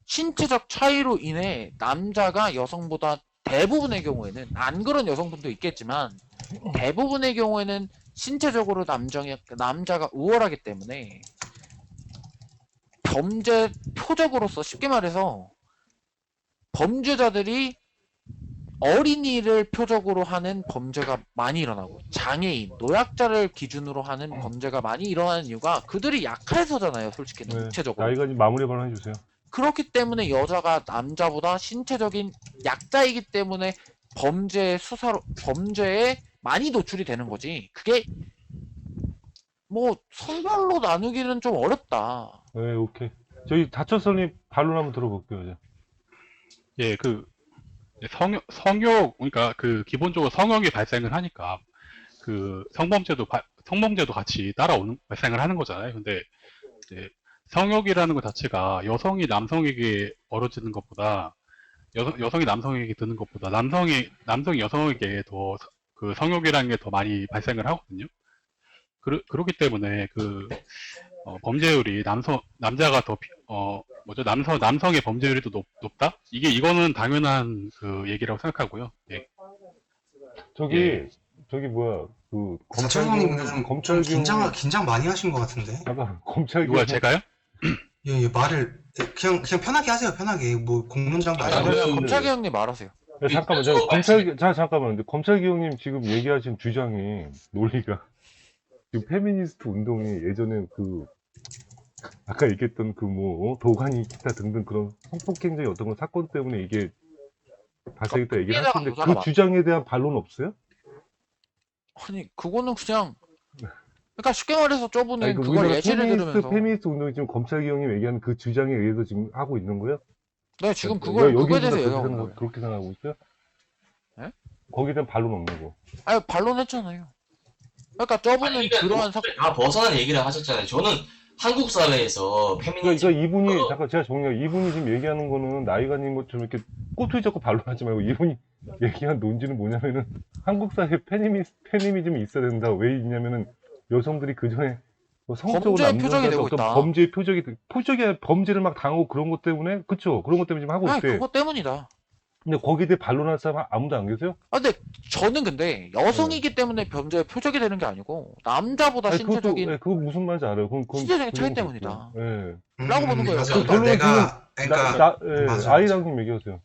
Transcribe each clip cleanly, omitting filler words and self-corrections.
신체적 차이로 인해 남자가 여성보다 대부분의 경우에는, 안 그런 여성분도 있겠지만 대부분의 경우에는 신체적으로 남자가 우월하기 때문에 범죄 표적으로서, 쉽게 말해서 범죄자들이 어린이를 표적으로 하는 범죄가 많이 일어나고, 장애인, 노약자를 기준으로 하는 범죄가 많이 일어나는 이유가 그들이 약해서잖아요. 솔직히 네. 육체적으로. 나이가 마무리 발언 해주세요. 그렇기 때문에 여자가 남자보다 신체적인 약자이기 때문에 범죄에 많이 노출이 되는 거지. 그게 뭐 성별로 나누기는 좀 어렵다. 네, 오케이. 저희 다처선님 반론 한번 들어볼게요. 이제. 예, 성욕, 그러니까 기본적으로 성욕이 발생을 하니까 성범죄도 같이 발생을 하는 거잖아요. 근데 이제 성욕이라는 것 자체가 여성이 남성에게 벌어지는 것보다, 여성이 남성에게 드는 것보다 남성이 여성에게 더 성욕이라는 게 더 많이 발생을 하거든요. 그렇기 때문에 범죄율이 남자가 더 남성의 범죄율이 더 높다? 이거는 당연한 얘기라고 생각하고요. 예. 저기 뭐야, 사철형님 좀 긴장 많이 하신 것 같은데. 잠깐, 검찰 누가 제가요? 예, 말을 그냥 편하게 하세요. 편하게. 뭐 공론장도 아니, 아니고. 그냥 검찰개혁님 말하세요. 잠깐만, 잠깐만. 근데 검찰개혁님 지금 얘기하신 주장이, 논리가, 지금 페미니스트 운동이 예전에 아까 얘기했던 도가니 기타 등등 그런 성폭행적인 어떤 그런 사건 때문에 이게 발생했다 얘기를 하시는데, 그 주장에 대한 반론 없어요? 아니, 그거는 그냥, 그러니까 쉽게 말해서 저분은 그걸 우리나라 예시를 들으면서, 페미니스트 운동이 지금 검찰개혁님 얘기하는 그 주장에 의해서 지금 하고 있는 거예요? 네, 지금 왜 그거에 대해서 여기보다 얘기하고 있는 거예요. 그렇게 생각하고 있어요? 네? 거기에 대한 반론 없는 거. 아니, 반론했잖아요. 그러니까 저분은 그러한 다 벗어난 얘기를 하셨잖아요. 저는 한국 사회에서 페미니즘 그러니까 이분이 잠깐 제가 정리할게요. 이분이 지금 얘기하는 거는 나이가 님 것처럼 이렇게 꼬투리 잡고 반론하지 말고, 이분이 얘기한 논지는 뭐냐면은 한국 사회에 페미니즘이 있어야 된다. 왜 있냐면은 여성들이 그 전에 성적으로 범죄의 표적이 되고 어떤 있다. 범죄의 표적이 범죄를 막 당하고 그런 것 때문에, 그쵸? 그런 것 때문에 지금 하고 아니, 있대. 그거 때문이다. 근데 거기에 대해 반론할 사람 아무도 안 계세요? 근데 저는 여성이기 때문에 범죄의 표적이 되는 게 아니고, 남자보다 아니, 신체적인 그거 무슨 말인지 알아요. 신체적인 차이 때문이다. 예. 라고 보는 거예요. 맞아. 결론은 그러니까 맞아. 아이랑님 얘기하세요.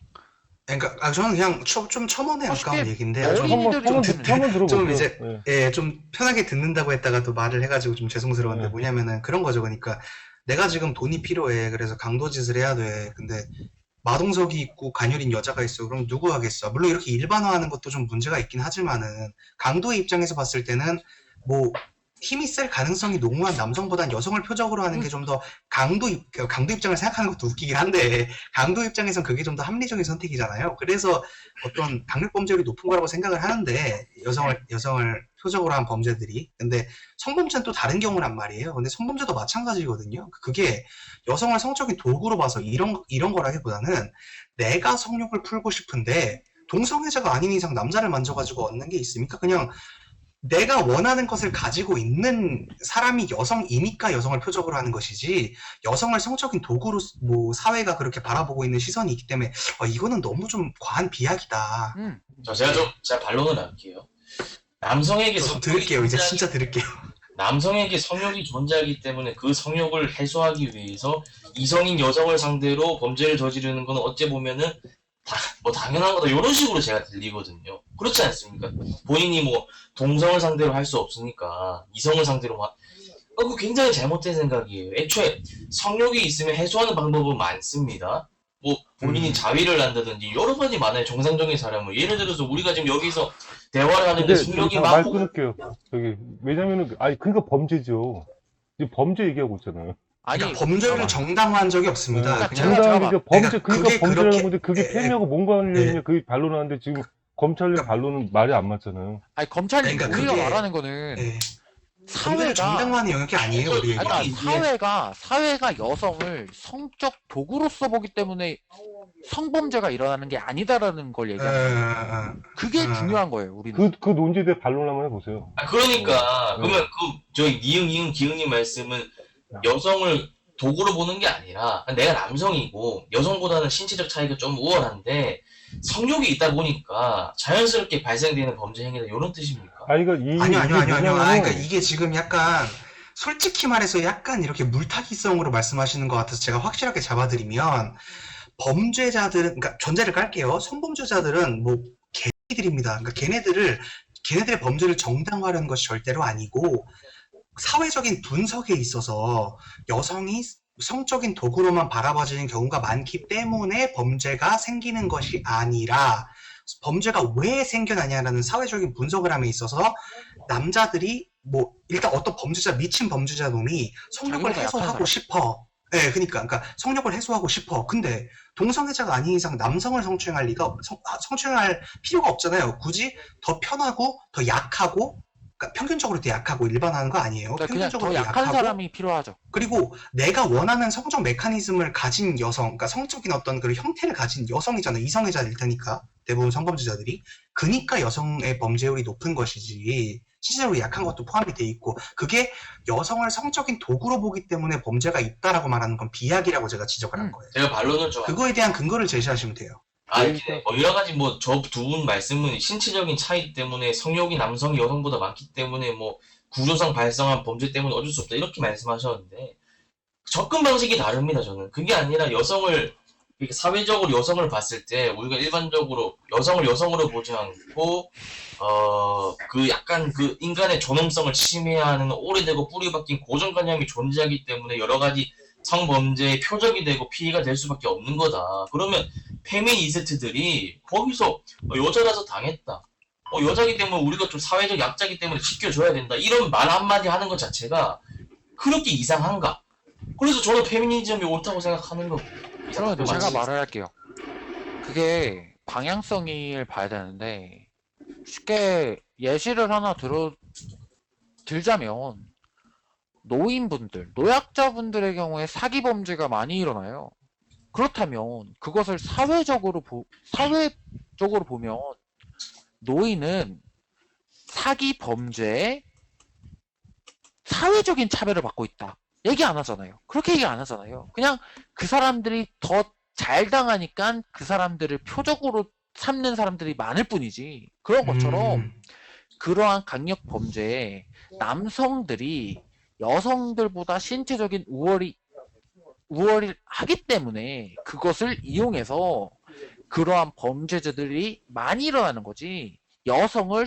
그러니까 저는 그냥 좀 첨언에 가까운 얘기인데 어린이들이 한번 들어보세요. 좀 이제 예. 좀 편하게 듣는다고 했다가 또 말을 해가지고 좀 죄송스러운데, 네. 뭐냐면은 그런 거죠. 그러니까 내가 지금 돈이 필요해. 그래서 강도짓을 해야 돼. 근데 마동석이 있고 가녀린 여자가 있어. 그럼 누구 하겠어? 물론 이렇게 일반화하는 것도 좀 문제가 있긴 하지만은, 강도의 입장에서 봤을 때는 뭐 힘이 셀 가능성이 농후한 남성보단 여성을 표적으로 하는 게 좀 더 강도 입장을 생각하는 것도 웃기긴 한데, 강도 입장에선 그게 좀 더 합리적인 선택이잖아요. 그래서 어떤 강력범죄율이 높은 거라고 생각을 하는데, 여성을 표적으로 한 범죄들이. 근데 성범죄는 또 다른 경우란 말이에요. 근데 성범죄도 마찬가지거든요. 그게 여성을 성적인 도구로 봐서 이런 거라기보다는, 내가 성욕을 풀고 싶은데 동성애자가 아닌 이상 남자를 만져가지고 얻는 게 있습니까? 그냥 내가 원하는 것을 가지고 있는 사람이 여성이니까 여성을 표적으로 하는 것이지, 여성을 성적인 도구로 사회가 그렇게 바라보고 있는 시선이 있기 때문에 이거는 너무 좀 과한 비약이다. 제가 반론을 할게요. 남성에게 들을게요. 이제 진짜 들을게요. 남성에게 성욕이 존재하기 때문에 그 성욕을 해소하기 위해서 이성인 여성을 상대로 범죄를 저지르는 건 어찌 보면은 당연한 거다, 이런 식으로 제가 들리거든요. 그렇지 않습니까? 본인이 동성을 상대로 할 수 없으니까 이성을 상대로 그거 굉장히 잘못된 생각이에요. 애초에 성욕이 있으면 해소하는 방법은 많습니다. 본인이 자위를 한다든지 여러 가지 많아요. 정상적인 사람은. 예를 들어서 우리가 지금 여기서 대화를 하는데 성욕이 말 끊을게요. 왜냐면은 그러니까 범죄죠. 지금 범죄 얘기하고 있잖아요. 그러니까 범죄를 정당화한 적이 없습니다. 정당하게 범죄라는 건데, 그게 예, 폐미하고 뭔가 관련이냐, 그게 반론하는데, 지금 검찰님 반론은 말이 안 맞잖아요. 아니, 검찰이 그러니까 우리가 그게- 말하는 거는 범죄를 정당화하는 영역이 아니에요. 우리 그러니까 사회가 여성을 성적 도구로서 보기 때문에 성범죄가 일어나는 게 아니다라는 걸 얘기하는 거예요. 그게 중요한 거예요, 우리는. 그 논지에 대해 반론 한번 해보세요. 그러니까 네. 그러면 저희 니은 기흥님 말씀은 여성을 도구로 보는 게 아니라 내가 남성이고 여성보다는 신체적 차이가 좀 우월한데 성욕이 있다 보니까 자연스럽게 발생되는 범죄 행위다 이런 뜻입니까? 아니요. 그러니까 이게 지금 약간 솔직히 말해서 약간 이렇게 물타기성으로 말씀하시는 것 같아서 제가 확실하게 잡아드리면 범죄자들은, 그러니까 전제를 깔게요. 성범죄자들은 뭐 개들입니다. 그러니까 걔네들의 범죄를 정당화하는 것이 절대로 아니고 사회적인 분석에 있어서 여성이 성적인 도구로만 바라봐지는 경우가 많기 때문에 범죄가 생기는 것이 아니라 범죄가 왜 생겨나냐라는 사회적인 분석을 함에 있어서 남자들이 뭐 일단 어떤 범죄자 미친 범죄자 놈이 성욕을 자기보다 해소하고 약한 싶어. 네, 그러니까 성욕을 해소하고 싶어. 근데 동성애자가 아닌 이상 남성을 성추행할 리가 성추행할 필요가 없잖아요. 굳이 더 편하고 더 약하고 그러니까 평균적으로 더 약하고 일반화하는 거 아니에요. 그러니까 그냥 평균적으로 더 더 약한 약하고 사람이 필요하죠. 그리고 내가 원하는 성적 메커니즘을 가진 여성, 그러니까 성적인 어떤 그런 형태를 가진 여성이잖아요. 이성애자일 테니까 대부분 성범죄자들이. 그니까 여성의 범죄율이 높은 것이지. 실제로 약한 것도 포함이 돼 있고 그게 여성을 성적인 도구로 보기 때문에 범죄가 있다라고 말하는 건 비약이라고 제가 지적을 한 거예요. 제가 반론을 좀 그거에 대한 근거를 제시하시면 돼요. 이렇게 여러 가지 뭐 저 두 분 말씀은 신체적인 차이 때문에 성욕이 남성이 여성보다 많기 때문에 뭐 구조상 발생한 범죄 때문에 어쩔 수 없다 이렇게 말씀하셨는데 접근 방식이 다릅니다. 저는 그게 아니라 여성을 이렇게 사회적으로 여성을 봤을 때 우리가 일반적으로 여성을 여성으로 보지 않고 그 약간 그 인간의 존엄성을 침해하는 오래되고 뿌리 박힌 고정관념이 존재하기 때문에 여러 가지 성범죄의 표적이 되고 피해가 될 수밖에 없는 거다. 그러면 페미니스트들이 거기서 여자라서 당했다. 여자기 때문에 우리가 좀 사회적 약자기 때문에 지켜줘야 된다. 이런 말 한마디 하는 것 자체가 그렇게 이상한가? 그래서 저는 페미니즘이 옳다고 생각하는 거고. 그러면 제가 말을 할게요. 그게 방향성을 봐야 되는데 쉽게 예시를 하나 들자면 노인분들, 노약자분들의 경우에 사기 범죄가 많이 일어나요. 그렇다면 그것을 사회적으로 보면 노인은 사기 범죄에 사회적인 차별을 받고 있다. 얘기 안 하잖아요. 그렇게 얘기 안 하잖아요. 그냥 그 사람들이 더 잘 당하니까 그 사람들을 표적으로 삼는 사람들이 많을 뿐이지. 그런 것처럼 그러한 강력 범죄에 남성들이 여성들보다 신체적인 우월을 하기 때문에 그것을 이용해서 그러한 범죄자들이 많이 일어나는 거지. 여성을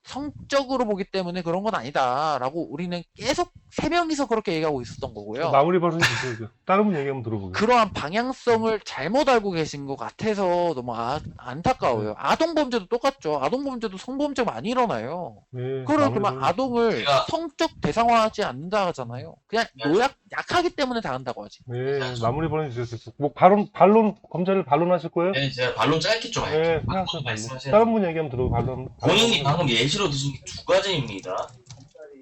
성적으로 보기 때문에 그런 건 아니다라고 우리는 계속 세 명이서 그렇게 얘기하고 있었던 거고요. 마무리 발언 주세요. 다른 분 얘기 한번 들어보게요. 그러한 방향성을 잘못 알고 계신 것 같아서 너무 안타까워요. 아동 범죄도 똑같죠. 아동 범죄도 성범죄 많이 일어나요. 네, 그렇게 막 마무리 아동을 제가- 성적 대상화하지 않는다 하잖아요. 그냥 약하기 때문에 당한다고 하지. 네, 마무리 발언 주세요. 뭐 반론 검찰을 반론하실 거예요? 네, 제가 반론 짧게 좀 할게요. 네, 방금 생각하세요. 말씀하신 다른 분 얘기하면 들어 반론. 본인이 방금 예시로 드신 게 두 가지입니다.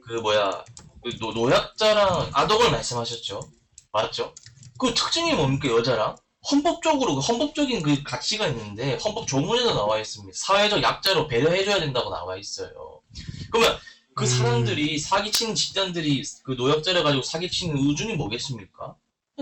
그 노약자랑 아동을 말씀하셨죠. 맞죠? 그 특징이 뭡니까 여자랑? 헌법적인 그 가치가 있는데 헌법 조문에도 나와 있습니다. 사회적 약자로 배려해줘야 된다고 나와 있어요. 그러면 그 사람들이 사기치는 집단들이 그 노약자를 가지고 사기치는 의준이 뭐겠습니까?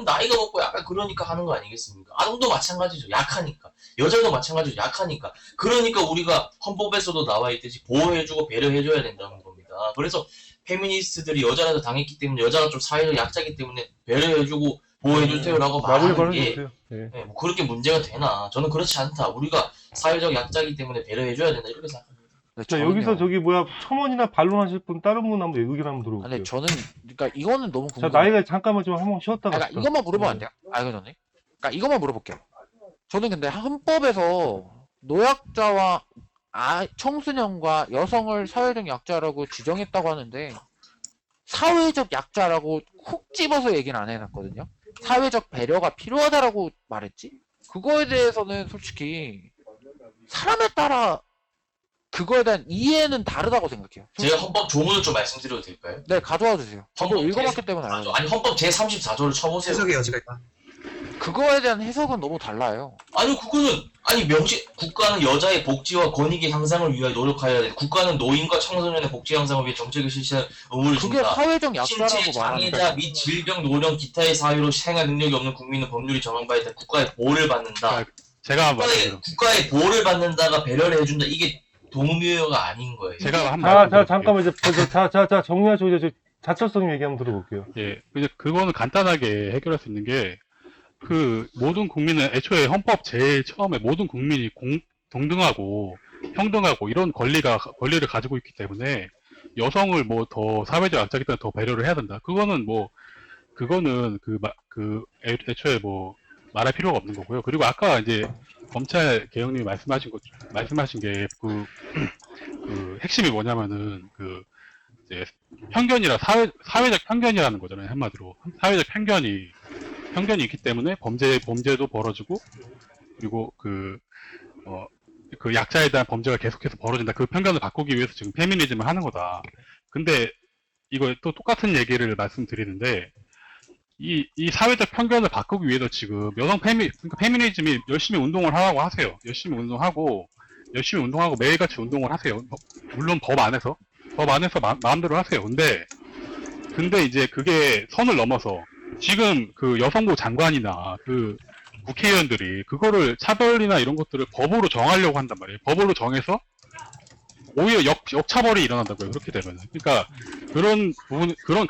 나이가 먹고 약간 그러니까 하는 거 아니겠습니까? 아동도 마찬가지죠. 약하니까. 여자도 마찬가지죠. 약하니까. 그러니까 우리가 헌법에서도 나와 있듯이 보호해주고 배려해줘야 된다는 겁니다. 그래서 페미니스트들이 여자라도 당했기 때문에 여자가 좀 사회적 약자이기 때문에 배려해주고 보호해주세요라고 마무리 말하는 발언 게 주세요. 네. 네, 뭐 그렇게 문제가 되나? 저는 그렇지 않다. 우리가 사회적 약자이기 때문에 배려해줘야 된다. 이렇게 생각합니다. 근데 자, 저는요. 여기서 첨언이나 반론하실 분 다른 분 한번 의견 한번 들어볼게요. 아니 저는 그러니까 이거는 너무 자, 궁금해요. 나이가 잠깐만 좀 한번 쉬었다가. 그러니까 이것만 물어보면 안 돼요? 그러니까 이것만 물어볼게요. 저는 근데 헌법에서 노약자와 청소년과 여성을 사회적 약자라고 지정했다고 하는데 사회적 약자라고 콕 집어서 얘기는 안 해놨거든요. 사회적 배려가 필요하다라고 말했지. 그거에 대해서는 솔직히 사람에 따라 그거에 대한 이해는 다르다고 생각해요. 제가 헌법 조문을 좀 말씀드려도 될까요? 네, 가져와 주세요. 저도 헌법 읽어봤기 때문에 알아요. 아니 헌법 제34조를 쳐보세요. 해석의 여지가 있다. 그거에 대한 해석은 너무 달라요. 아니 그거는 아니 국가는 여자의 복지와 권익의 향상을 위하여 노력해야 돼. 국가는 노인과 청소년의 복지 향상을 위해 정책을 실시할 의무를 그게 준다. 사회적 신체 약자라고 말하는 장애자 거죠. 및 질병, 노령, 기타의 사유로 생활 능력이 없는 국민은 법률이 정한 바에 따라 국가의 보호를 받는다. 그러니까 제가 말씀드린 국가의 보호를 받는다가 배려를 해준다. 이게 동의어가 아닌 거예요. 제가 한 자, 말씀 자, 잠깐만, 이제, 자, 정리하시고, 이제, 자철성 얘기 한번 들어볼게요. 예, 이제 그거는 간단하게 해결할 수 있는 게, 그, 모든 국민은 애초에 헌법 제일 처음에 모든 국민이 동등하고, 평등하고, 이런 권리를 가지고 있기 때문에, 여성을 뭐 더 사회적 약자기 때문에 더 배려를 해야 된다. 그거는 애초에 뭐, 말할 필요가 없는 거고요. 그리고 아까 이제, 검찰 개혁님이 말씀하신 게, 그 핵심이 뭐냐면은, 이제 사회적 편견이라는 거잖아요, 한마디로. 사회적 편견이 있기 때문에 범죄도 벌어지고, 그리고 그 약자에 대한 범죄가 계속해서 벌어진다. 그 편견을 바꾸기 위해서 지금 페미니즘을 하는 거다. 근데 이거 또 똑같은 얘기를 말씀드리는데, 이 사회적 편견을 바꾸기 위해서 지금 그러니까 페미니즘이 열심히 운동을 하라고 하세요. 열심히 운동하고 매일같이 운동을 하세요. 물론 법 안에서 마음대로 하세요. 근데 이제 그게 선을 넘어서 지금 그 여성부 장관이나 그 국회의원들이 그거를 차별이나 이런 것들을 법으로 정하려고 한단 말이에요. 법으로 정해서 오히려 역차별이 일어난다고요. 그렇게 되면. 그러니까 그런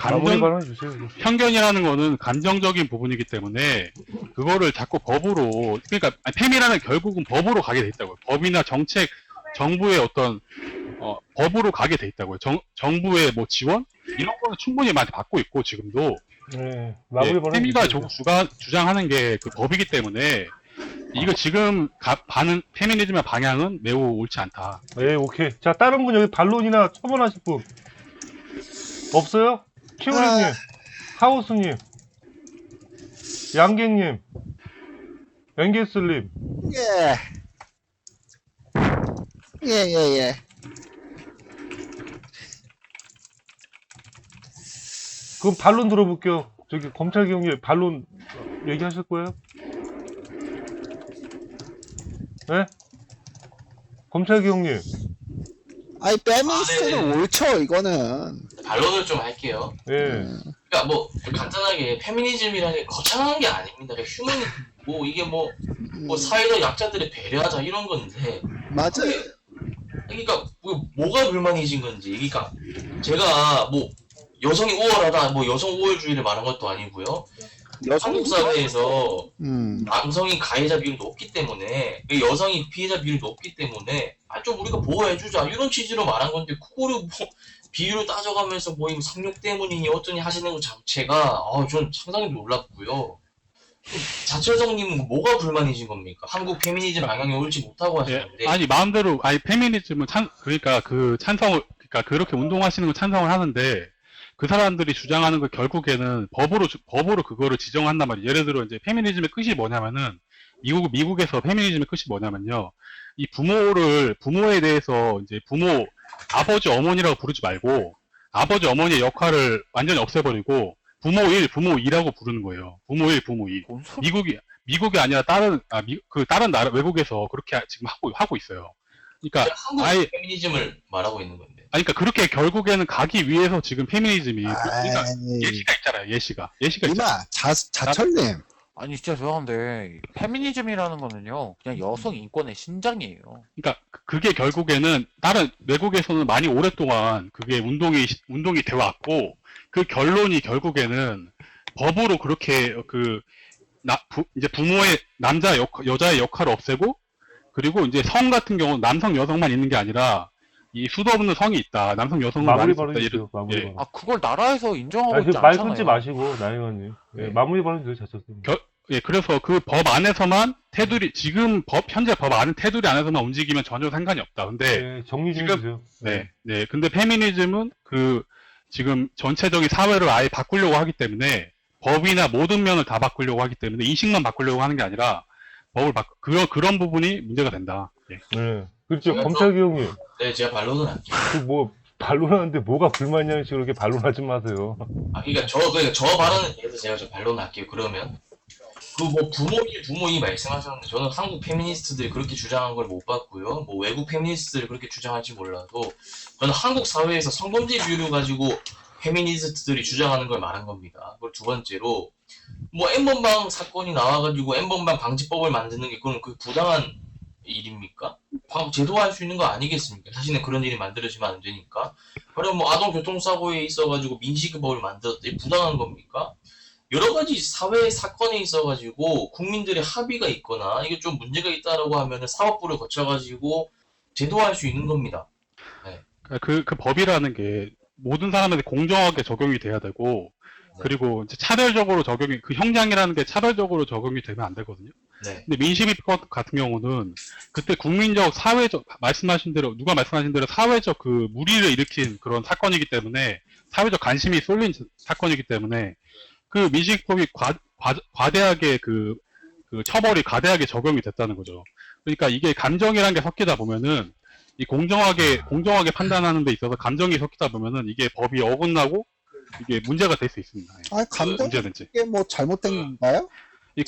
마무리 발언 주세요. 편견이라는 거는 감정적인 부분이기 때문에 그거를 자꾸 법으로, 그러니까 페미라는 결국은 법으로 가게 돼 있다고요. 법이나 정책, 정부의 어떤 법으로 가게 돼 있다고요. 정부의 뭐 지원 이런 거는 충분히 많이 받고 있고 지금도 네, 마무리 발언 페미가 주세요. 주장하는 게 그 법이기 때문에 이거 지금 페미니즘의 방향은 매우 옳지 않다. 네, 오케이. 자, 다른 분 여기 반론이나 첨언하실 분 없어요? 키우리님, 하우스님, 양갱님, 앵게스님. 예. 그럼 반론 들어볼게요. 저기 검찰개혁님 반론 얘기하실 거예요? 네? 검찰개혁님. 아니, 페미니스트는 네. 옳죠, 이거는. 반론을 좀 할게요. 예. 그러니까 뭐 간단하게 페미니즘이라는 게 거창한 게 아닙니다. 그러니까 휴머니 뭐 이게 뭐 사회적 약자들을 배려하자 이런 건데 맞아요. 그러니까 뭐가 불만이신 건지 그러니까 제가 뭐 여성이 우월하다 뭐 여성 우월주의를 말한 것도 아니고요. 한국 사회에서 남성이 가해자 비율이 높기 때문에 여성이 피해자 비율이 높기 때문에 좀 우리가 보호해주자 이런 취지로 말한 건데 그거를 뭐 비율을 따져가면서 뭐 이거 성욕 때문이니 어쩌니 하시는 것 자체가 전 상당히 놀랍고요. 자철성님은 뭐가 불만이신 겁니까? 한국 페미니즘 방향이 옳지 못하고 하시는데 아니 마음대로 페미니즘은 그러니까 그렇게 운동하시는 건 찬성을 하는데 그 사람들이 주장하는 거 결국에는 법으로 그거를 지정한단 말이에요. 예를 들어 이제 페미니즘의 끝이 뭐냐면은 미국에서 페미니즘의 끝이 뭐냐면요. 이 부모에 대해서 이제 아버지 어머니라고 부르지 말고 아버지 어머니의 역할을 완전히 없애버리고 부모 1, 부모 2라고 부르는 거예요. 부모 1, 부모 2. 뭔 소리? 미국이 아니라 다른 나라 외국에서 그렇게 지금 하고 있어요. 그러니까 한국 페미니즘을 말하고 있는 건데. 그러니까 그렇게 결국에는 가기 위해서 지금 페미니즘이 그러니까 예시가 있잖아요. 예시가 있잖아요. 이마, 자철님. 아니 진짜 죄송한데 페미니즘이라는 거는요 그냥 여성 인권의 신장이에요. 그러니까 그게 결국에는 다른 외국에서는 많이 오랫동안 그게 운동이 되어 왔고 그 결론이 결국에는 법으로 그렇게 이제 부모의 여자의 역할을 없애고 그리고 이제 성 같은 경우는 남성 여성만 있는 게 아니라 이 수도 없는 성이 있다. 남성 여성을 마무리 많이 발언 있다. 주세요. 마무리 발언. 아 그걸 나라에서 인정하고 아니, 있지 말 않잖아요. 끊지 마시고, 나영원님. 예, 네. 마무리 발언 주세요, 자철성. 그래서 그 법 안에서만 지금 현재 법 안에 테두리 안에서만 움직이면 전혀 상관이 없다. 근데 예, 정리 좀 지금- 해주세요. 네. 근데 페미니즘은 지금 전체적인 사회를 아예 바꾸려고 하기 때문에 법이나 모든 면을 다 바꾸려고 하기 때문에 인식만 바꾸려고 하는 게 아니라 그런 부분이 문제가 된다. 예. 네. 그렇죠. 제가 검찰개혁님. 네, 제가 반론을 할게요. 반론하는데 뭐가 불만이냐는 식으로 이렇게 반론하지 마세요. 그러니까 저 발언에 대해서 제가 좀 반론을 할게요. 그러면 그 뭐 부모이 말씀하셨는데 저는 한국 페미니스트들이 그렇게 주장한 걸 못 봤고요. 뭐 외국 페미니스트들이 그렇게 주장할지 몰라도 저는 한국 사회에서 성범죄 비율을 가지고 페미니스트들이 주장하는 걸 말한 겁니다. 그리고 두 번째로 뭐 N번방 사건이 나와가지고 N번방 방지법을 만드는 게 그건 그 부당한 일입니까? 제도화할 수 있는 거 아니겠습니까? 다시는 그런 일이 만들어지면 안 되니까. 그럼 뭐 아동교통사고에 있어가지고 민식이법을 만들었다. 이게 부당한 겁니까? 여러 가지 사회 사건에 있어가지고 국민들의 합의가 있거나 이게 좀 문제가 있다라고 하면은 사법부를 거쳐가지고 제도화할 수 있는 겁니다. 그 법이라는 게 모든 사람한테 공정하게 적용이 돼야 되고, 그리고 이제 차별적으로 적용이, 그 형량이라는 게 차별적으로 적용이 되면 안 되거든요. 네. 근데 민식이법 같은 경우는 그때 국민적, 사회적, 말씀하신 대로, 누가 말씀하신 대로 사회적 그 무리를 일으킨 그런 사건이기 때문에, 사회적 관심이 쏠린 사건이기 때문에, 그 민식이법이 과대하게 그 처벌이 과대하게 적용이 됐다는 거죠. 그러니까 이게 감정이라는 게 섞이다 보면은, 이 공정하게 판단하는 데 있어서 감정이 섞이다 보면은 이게 법이 어긋나고 이게 문제가 될 수 있습니다. 아니, 감정 문제든지. 이게 뭐 잘못된 건가요? 이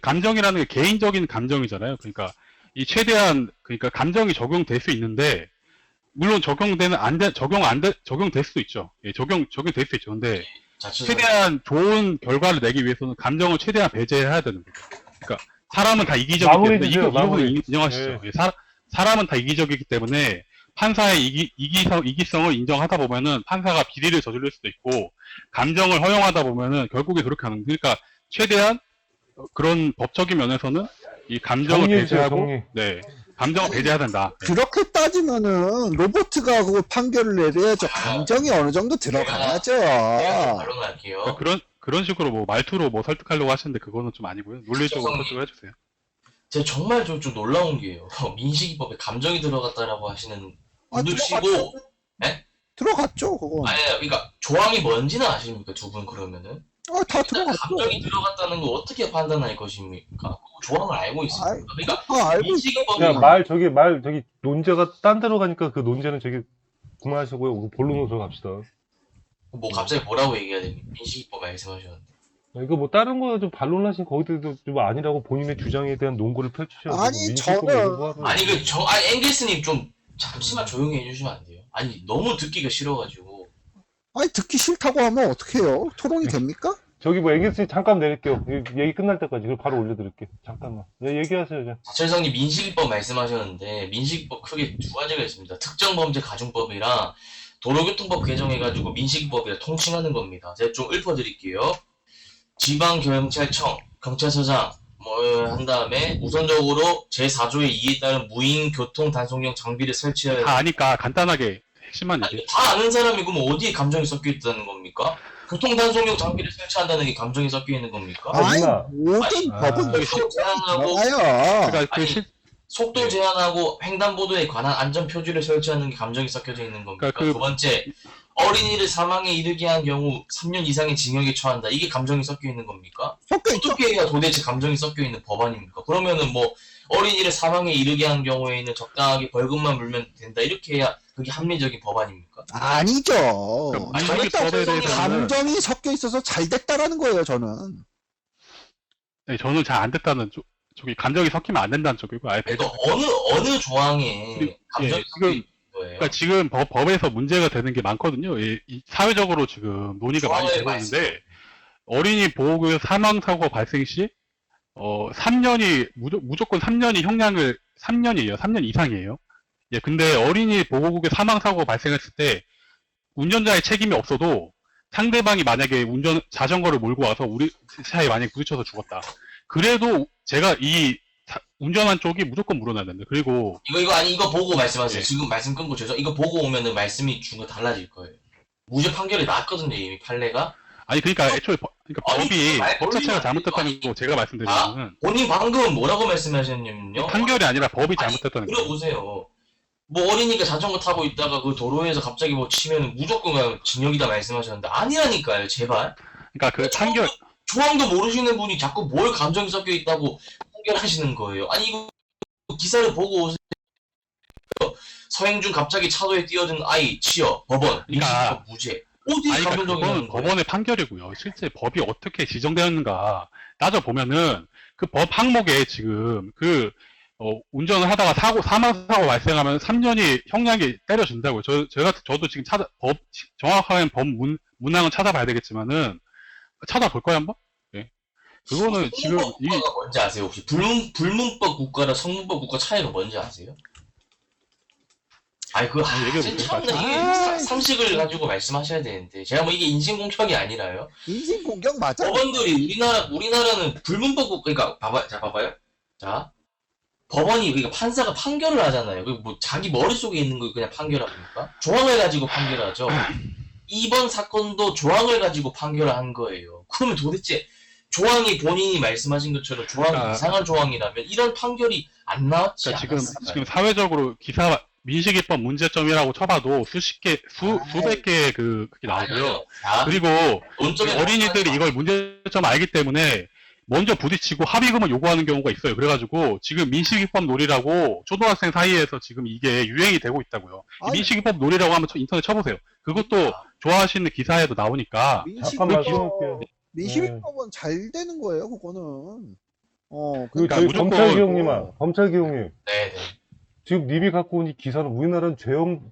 감정이라는 게 개인적인 감정이잖아요. 그러니까 이 최대한, 그러니까 감정이 적용될 수 있는데, 물론 적용될 수도 있죠. 예, 적용될 수 있죠. 근데 최대한 좋은 결과를 내기 위해서는 감정을 최대한 배제해야 되는 거죠. 그러니까 사람은 다 이기적이기 마무리 때문에 주세요, 마무리. 인정하시죠. 네. 예, 사람은 다 이기적이기 때문에 판사의 이기성을 인정하다 보면은 판사가 비리를 저지를 수도 있고, 감정을 허용하다 보면은 결국에 그렇게 하는 거예요. 그러니까 최대한 그런 법적인 면에서는 이 감정을 정리해주세요, 배제하고, 정리. 네, 감정을 배제해야 된다. 네. 그렇게 따지면은 로버트가 그 판결을 내려야죠. 감정이 어느 정도 들어가야죠. 제가 반론할게요. 그런 식으로 뭐 말투로 뭐 설득하려고 하시는데 그거는 좀 아니고요. 논리적으로 설득을 해주세요. 제가 정말 좀 놀라운 게요. 민식이법에 감정이 들어갔다라고 하시는 아, 분들 치고, 들어갔죠. 네? 들어갔죠, 그건. 아니, 그러니까 조항이 뭔지는 아십니까, 두 분 그러면은? 다 들어갔죠. 감정이 들어갔다는 걸 어떻게 판단할 것입니까? 그 조항을 알고 있습니다. 아이, 그러니까 알고 민식이법이 야, 저기 논제가 딴 데로 가니까 그 논제는 저기 그만하시고요. 본론으로 갑시다. 뭐 갑자기 뭐라고 얘기해야 됩니까? 민식이법 말씀하셨는데. 이거 뭐 다른 거 좀 반론하신 거기들도 좀 아니라고 본인의 주장에 대한 논거를 펼치셔야 아니, 아니 앵글스님 좀 잠시만 조용히 해주시면 안 돼요? 아니 너무 듣기가 싫어가지고. 아니, 듣기 싫다고 하면 어떡해요? 토론이 됩니까? 저기 뭐 애기씨 잠깐 내릴게요. 얘기 끝날 때까지 그걸 바로 올려드릴게. 잠깐만. 네, 얘기하세요. 이제. 자철성님 민식이법 말씀하셨는데 민식이법 크게 두 가지가 있습니다. 특정범죄 가중법이랑 도로교통법 개정해가지고 민식이법이랑 통칭하는 겁니다. 제가 좀 읊어드릴게요. 지방경찰청, 경찰서장 뭐 한 다음에 우선적으로 제4조의 2에 따른 무인 교통 단속용 장비를 설치해야 다 아니까 간단하게 핵심만 얘기해. 다 아는 사람이 그럼 어디에 감정이 섞여 있다는 겁니까? 교통 단속용 장비를 설치한다는 게 감정이 섞여 있는 겁니까? 아니, 누나. 모든 아. 법은 속도 제한하고 들어가요. 그러니까 아니, 속도 제한하고 횡단보도에 관한 안전 표지를 설치하는 게 감정이 섞여져 있는 겁니까? 그러니까 두 번째, 어린이를 사망에 이르게 한 경우 3년 이상의 징역에 처한다. 이게 감정이 섞여 있는 겁니까? 섞여 있죠. 어떻게 해야 도대체 감정이 섞여 있는 법안입니까? 그러면은 뭐 어린이를 사망에 이르게 한 경우에는 적당하게 벌금만 물면 된다. 이렇게 해야 그게 합리적인 법안입니까? 아니죠. 그러니까 아니, 민식이법에 저는 대해서는 감정이 섞여 있어서 잘 됐다라는 거예요, 저는. 네, 저는 잘 안 됐다는 쪽이 감정이 섞이면 안 된다는 쪽이고 아예 배제. 그러니까 어느 조항에 그리고, 감정이 예, 섞여 있는 거예요? 그러니까 지금 법에서 문제가 되는 게 많거든요. 이 사회적으로 지금 논의가 많이 좋아요, 되고 있는데, 어린이 보호구역 사망 사고 발생 시 3년이 무조건 3년이 형량을 3년이에요. 3년 이상이에요. 예, 근데 어린이 보호구역 사망 사고 발생했을 때 운전자의 책임이 없어도 상대방이 만약에 자전거를 몰고 와서 우리 차에 만약에 부딪혀서 죽었다. 그래도 제가 운전한 쪽이 무조건 물어나야 된다. 그리고 이거 보고 말씀하세요. 예. 지금 말씀 끊고 이거 보고 오면은 말씀이 중간 달라질 거예요. 무죄 판결이 났거든요, 이미 판례가. 아니 그러니까 애초에 아니, 법이 말 법 자체가 걸리면 잘못됐다는 거 제가 말씀드리면은 본인 방금 뭐라고 말씀하셨냐면요. 판결이 아니라 법이 아니, 잘못됐다는 거. 들어보세요. 뭐 어린이가 자전거 타고 있다가 그 도로에서 갑자기 뭐 치면 무조건 그냥 징역이다 말씀하셨는데 아니라니까요, 제발. 그러니까 그 판결 조항도 모르시는 분이 자꾸 뭘 감정이 섞여 있다고 판결하시는 거예요. 아니 이거 기사를 보고 오세요. 서행 중 갑자기 차도에 뛰어든 아이 치여 법원 그러니까 민식이법 무죄. 어디 아니, 그러니까 감동적이냐는 그거는 거예요. 법원의 판결이고요. 실제 법이 어떻게 지정되었는가 따져보면은 그 법 항목에 지금 운전을 하다가 사망 사고 발생하면 3년이 형량이 때려진다고요. 저도 지금 정확하게 문항은 찾아봐야 되겠지만은 찾아볼 거예요, 한번? 예. 그거는 지금 성문법 국가가 뭔지 아세요? 혹시 불문법 국가랑 성문법 국가 차이가 뭔지 아세요? 아니 얘기해볼게요. 참나 이게 상식을 가지고 말씀하셔야 되는데 제가 뭐 이게 인신공격이 아니라요. 인신공격 맞아. 법원들이 우리나라는 불문법 국가 그러니까 봐봐요. 자 법원이 그러니까 판사가 판결을 하잖아요. 뭐 자기 머릿속에 있는 걸 그냥 판결합니까? 조항을 가지고 판결하죠. 이번 사건도 조항을 가지고 판결을 한 거예요. 그러면 도대체 조항이 본인이 말씀하신 것처럼 조항이 이상한 조항이라면 이런 판결이 안 나왔지 그러니까 않았을까요? 지금 사회적으로 민식이법 문제점이라고 쳐봐도 수백 개의 그게 나오고요. 자, 그리고 논점에 어린이들이 이걸 문제점 알기 때문에 먼저 부딪히고 합의금을 요구하는 경우가 있어요. 그래가지고 지금 민식이법 놀이라고 초등학생 사이에서 지금 이게 유행이 되고 있다고요. 아니. 민식이법 놀이라고 한번 인터넷 쳐보세요. 그것도 좋아하시는 기사에도 나오니까. 잠깐만 끊을게요. 민식이법은 잘 되는 거예요, 그거는. 그리고 그러니까 저희 무조건- 검찰개혁님, 네네. 지금 님이 갖고 온 이 기사는 우리나라는 죄형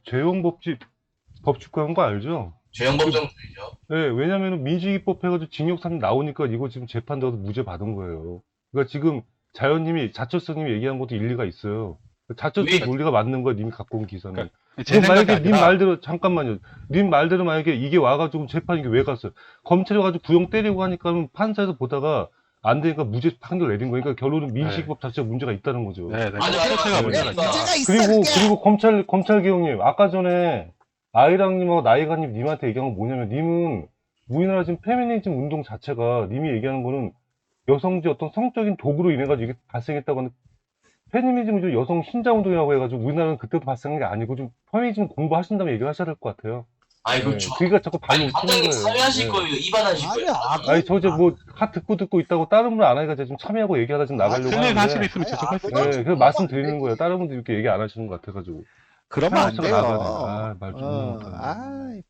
법칙화한 거 알죠? 죄형법정주의죠. 네, 왜냐면은 민식이법 해가지고 징역 3년 나오니까 이거 지금 재판 나와서 무죄 받은 거예요. 그러니까 지금 자철성님이 얘기한 것도 일리가 있어요. 자철성 논리가 맞는 거야, 님이 갖고 온 기사는. 그러니까 제 그럼 생각이 만약에 님 아니라 말대로, 잠깐만요. 님 말대로 만약에 이게 와가지고 재판이 왜 갔어요? 검찰이 와가지고 구형 때리고 하니까 판사에서 보다가 안 되니까 무죄 판결 내린 거니까 결론은 민식이법 자체가 문제가 있다는 거죠. 네, 아니, 자체가 아니, 문제가 아니, 있다. 문제가 있어. 그리고 검찰개혁님, 아까 전에 아이랑님하고 나이가님 님한테 얘기한 건 뭐냐면, 님은 우리나라 지금 페미니즘 운동 자체가 님이 얘기하는 거는 여성의 어떤 성적인 도구로 인해가지고 이게 발생했다고 하는 페미니즘은 좀 여성 신장 운동이라고 해가지고 우리나라는 그때도 발생한 게 아니고 좀 페미니즘 공부하신다면 얘기를 하셔야 될 것 같아요. 아니 네, 그렇죠. 그러니까 자꾸 반이 아니 웃기는 갑자기 거예요. 사회하실 네. 거예요. 입안하실 거예요. 아니, 아니, 뭐, 듣고 있다고 다른 분 안 하니까 제가 좀 참여하고 얘기하다 좀 나가려고 틀린 하는데. 사실이 있으면 지적할 수 있어요. 네, 그래서 말씀드리는 거예요. 다른 분들 이렇게 얘기 안 하시는 것 같아가지고. 그러면 안 돼요. 나가네. 말 좀. 아이,